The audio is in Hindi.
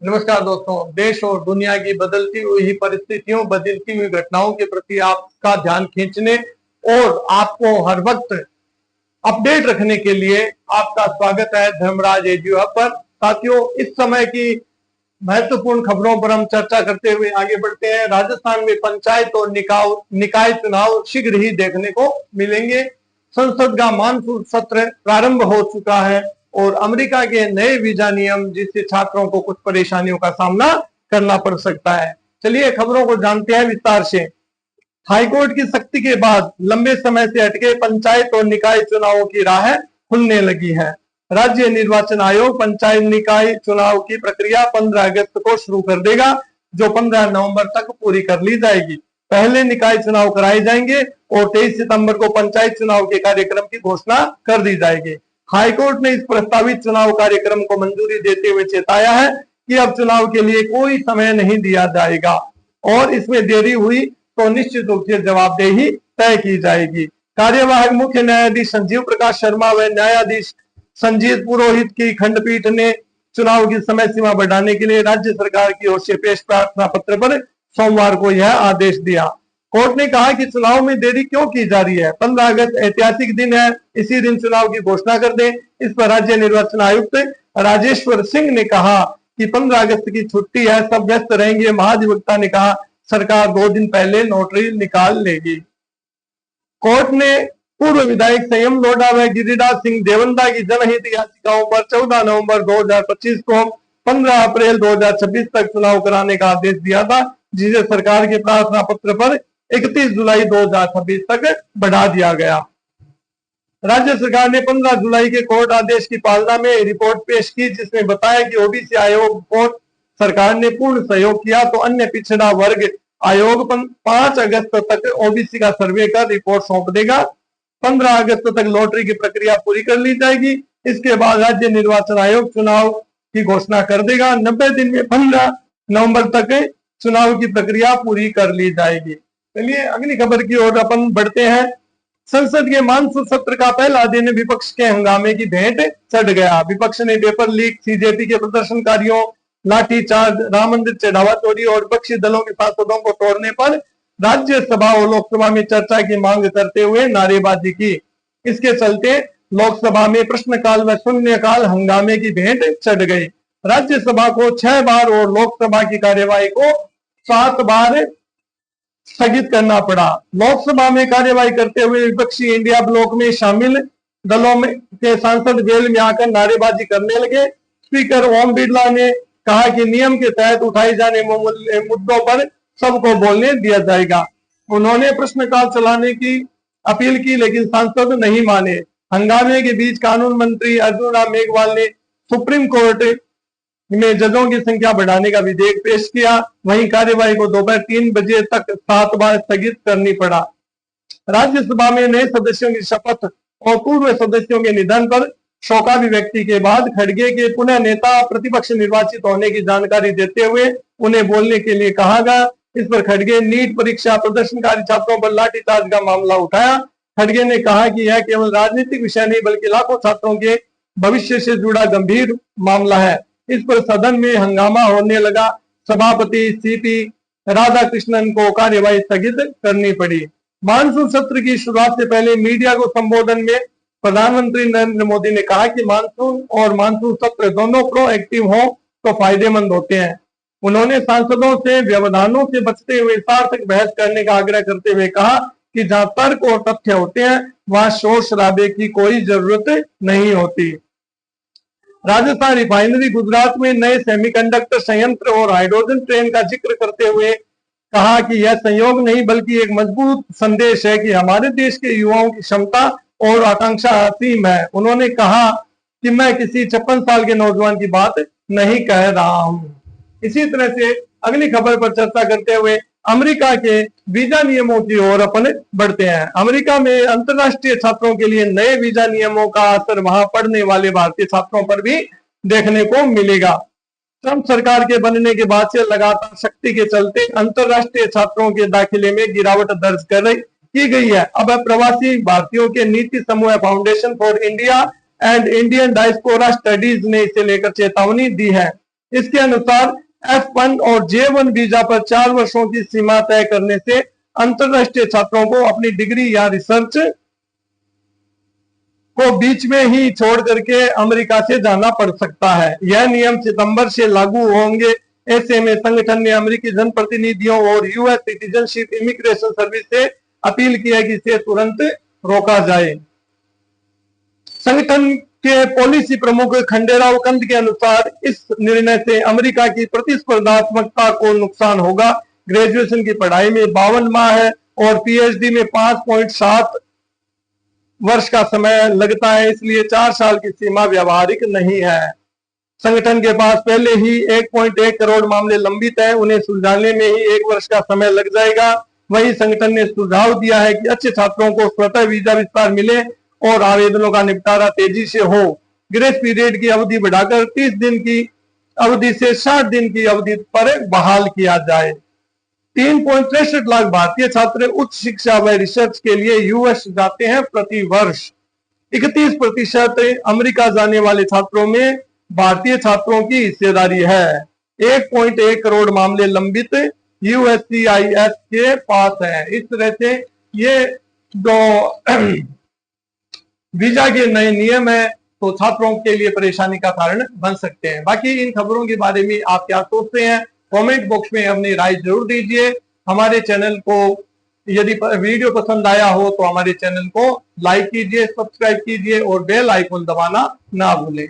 नमस्कार दोस्तों। देश और दुनिया की बदलती हुई परिस्थितियों, बदलती हुई घटनाओं के प्रति आपका ध्यान खींचने और आपको हर वक्त अपडेट रखने के लिए आपका स्वागत है धर्मराज एजुअ हब पर। साथियों, इस समय की महत्वपूर्ण खबरों पर हम चर्चा करते हुए आगे बढ़ते हैं। राजस्थान में पंचायत और निकाय चुनाव शीघ्र ही देखने को मिलेंगे। संसद का मानसून सत्र प्रारंभ हो चुका है और अमेरिका के नए वीजा नियम जिससे छात्रों को कुछ परेशानियों का सामना करना पड़ सकता है। चलिए खबरों को जानते हैं विस्तार से। हाईकोर्ट की सख्ती के बाद लंबे समय से अटके पंचायत और निकाय चुनावों की राह खुलने लगी है। राज्य निर्वाचन आयोग पंचायत निकाय चुनाव की प्रक्रिया 15 अगस्त को शुरू कर देगा, जो 15 नवंबर तक पूरी कर ली जाएगी। पहले निकाय चुनाव कराए जाएंगे और 23 सितंबर को पंचायत चुनाव के कार्यक्रम की घोषणा कर दी जाएगी। हाईकोर्ट ने इस प्रस्तावित चुनाव कार्यक्रम को मंजूरी देते हुए चेताया है कि अब चुनाव के लिए कोई समय नहीं दिया जाएगा और इसमें देरी हुई तो निश्चित रूप से जवाबदेही तय की जाएगी। कार्यवाहक मुख्य न्यायाधीश संजीव प्रकाश शर्मा व न्यायाधीश संजीत पुरोहित की खंडपीठ ने चुनाव की समय सीमा बढ़ाने के लिए राज्य सरकार की ओर से पेश प्रार्थना पत्र पर सोमवार को यह आदेश दिया। कोर्ट ने कहा कि चुनाव में देरी क्यों की जा रही है। 15 अगस्त ऐतिहासिक दिन है, इसी दिन चुनाव की घोषणा कर दें। इस पर राज्य निर्वाचन आयुक्त राजेश्वर सिंह ने कहा कि 15 अगस्त की छुट्टी है, सब व्यस्त रहेंगे। महाधिवक्ता ने कहा सरकार 2 दिन पहले नोटरी निकाल लेगी। कोर्ट ने पूर्व विधायक संयम लोढ़ा व गिरिराज सिंह देवंदा की जनहित याचिकाओं पर 14 नवंबर 2025 को 15 अप्रैल 2026 तक चुनाव कराने का आदेश दिया था, जिसे सरकार के प्रार्थना पत्र पर 31 जुलाई 2026 तक बढ़ा दिया गया। राज्य सरकार ने 15 जुलाई के कोर्ट आदेश की पालना में रिपोर्ट पेश की, जिसमें बताया कि ओबीसी आयोग को सरकार ने पूर्ण सहयोग किया तो अन्य पिछड़ा वर्ग आयोग 5 अगस्त तक ओबीसी का सर्वे कर रिपोर्ट सौंप देगा। 15 अगस्त तक लॉटरी की प्रक्रिया पूरी कर ली जाएगी। इसके बाद राज्य निर्वाचन आयोग चुनाव की घोषणा कर देगा। 90 दिन में 15 नवंबर तक चुनाव की प्रक्रिया पूरी कर ली जाएगी। चलिए अगली खबर की ओर अपन बढ़ते हैं। संसद के मानसून सत्र का पहला दिन विपक्ष के हंगामे की भेंट चढ़ गया। विपक्ष ने पेपर लीक, सीजेपी के प्रदर्शनकारियों, लाठीचार्ज, राम मंदिर चढ़ावा चोरी और विपक्षी दलों के सांसदों को तोड़ने पर राज्यसभा और लोकसभा में चर्चा की मांग करते हुए नारेबाजी की। इसके चलते लोकसभा में प्रश्नकाल व शून्यकाल हंगामे की भेंट चढ़ गई। राज्यसभा को 6 बार और लोकसभा की कार्यवाही को 7 बार स्थगित करना पड़ा। लोकसभा में कार्यवाही करते हुए विपक्षी इंडिया ब्लॉक में शामिल दलों में के सांसद वेल में आकर नारेबाजी करने लगे। स्पीकर ओम बिरला ने कहा कि नियम के तहत उठाए जाने मुद्दों पर सबको बोलने दिया जाएगा। उन्होंने प्रश्नकाल चलाने की अपील की, लेकिन सांसद नहीं माने। हंगामे के बीच कानून मंत्री अर्जुन राम मेघवाल ने सुप्रीम कोर्ट में जजों की संख्या बढ़ाने का विधेयक पेश किया। वहीं कार्यवाही को दोपहर 3 बजे तक 7 बार स्थगित करनी पड़ा। राज्यसभा में नए सदस्यों की शपथ और पूर्व सदस्यों के निधन पर शोकाभिव्यक्ति के बाद खड़गे के पुनः नेता प्रतिपक्ष निर्वाचित होने की जानकारी देते हुए उन्हें बोलने के लिए कहा गया। इस पर खड़गे नीट परीक्षा प्रदर्शनकारी छात्रों पर लाठीचार्ज का मामला उठाया। खड़गे ने कहा कि यह केवल राजनीतिक विषय नहीं बल्कि लाखों छात्रों के भविष्य से जुड़ा गंभीर मामला है। इस पर सदन में हंगामा होने लगा। सभापति सीपी राधाकृष्णन को कार्यवाही स्थगित करनी पड़ी। मानसून सत्र की शुरुआत से पहले मीडिया को संबोधन में प्रधानमंत्री नरेंद्र मोदी ने कहा कि मानसून और मानसून सत्र दोनों प्रोएक्टिव हो तो फायदेमंद होते हैं। उन्होंने सांसदों से व्यवधानों से बचते हुए सार्थक बहस करने का आग्रह करते हुए कहा कि जहां तर्क और तथ्य होते हैं वहां शोर शराबे की कोई जरूरत नहीं होती। राजस्थान रिफाइनरी गुजरात में नए सेमीकंडक्टर संयंत्र और हाइड्रोजन ट्रेन का जिक्र करते हुए कहा कि यह संयोग नहीं बल्कि एक मजबूत संदेश है कि हमारे देश के युवाओं की क्षमता और आकांक्षा असीम है। उन्होंने कहा कि मैं किसी 56 साल के नौजवान की बात नहीं कह रहा हूं। इसी तरह से अगली खबर पर चर्चा करते हुए अमेरिका के वीजा नियमों की ओर अपन बढ़ते हैं। अमेरिका में अंतरराष्ट्रीय छात्रों के लिए नए वीजा नियमों का असर वहां पढ़ने वाले भारतीय छात्रों पर भी देखने को मिलेगा। ट्रंप सरकार के बनने के बाद से लगातार शक्ति के चलते अंतरराष्ट्रीय छात्रों के दाखिले में गिरावट दर्ज की गई है। अब प्रवासी भारतीयों के नीति समूह foundation for India and Indian diaspora studies ने इसे लेकर चेतावनी दी है। इसके अनुसार F1 और J1 वीजा पर 4 वर्षों की सीमा तय करने से अंतरराष्ट्रीय छात्रों को अपनी डिग्री या रिसर्च को बीच में ही छोड़ करके अमेरिका से जाना पड़ सकता है। यह नियम सितंबर से लागू होंगे। ऐसे में संगठन ने अमेरिकी जनप्रतिनिधियों और यूएस सिटीजनशिप इमिग्रेशन सर्विस से अपील की है कि इसे तुरंत रोका जाए। संगठन के पॉलिसी प्रमुख खंडेराव कंद के अनुसार इस निर्णय से अमेरिका की प्रतिस्पर्धात्मकता को नुकसान होगा। ग्रेजुएशन की पढ़ाई में 52 माह है और पीएचडी में 5.7 वर्ष का समय लगता है, इसलिए 4 साल की सीमा व्यावहारिक नहीं है। संगठन के पास पहले ही 1.1 करोड़ मामले लंबित है, उन्हें सुलझाने में ही 1 वर्ष का समय लग जाएगा। वहीं संगठन ने सुझाव दिया है कि अच्छे छात्रों को स्वतः वीजा विस्तार मिले और आवेदनों का निपटारा तेजी से हो। ग्रेस पीरियड की अवधि बढ़ाकर 30 दिन की अवधि से 60 दिन की अवधि पर बहाल किया जाए। 3.63 लाख भारतीय छात्र उच्च शिक्षा व रिसर्च के लिए यूएस जाते हैं प्रति वर्ष। 31% अमेरिका जाने वाले छात्रों में भारतीय छात्रों की हिस्सेदारी है। 1.1 करोड़ मामले लंबित यूएससीआईएस के पास है। इस तरह से ये जो वीजा के नए नियम है तो छात्रों के लिए परेशानी का कारण बन सकते हैं। बाकी इन खबरों के बारे में आप क्या सोचते हैं, कमेंट बॉक्स में अपनी राय जरूर दीजिए। हमारे चैनल को यदि वीडियो पसंद आया हो तो हमारे चैनल को लाइक कीजिए, सब्सक्राइब कीजिए और बेल आइकन दबाना ना भूलें।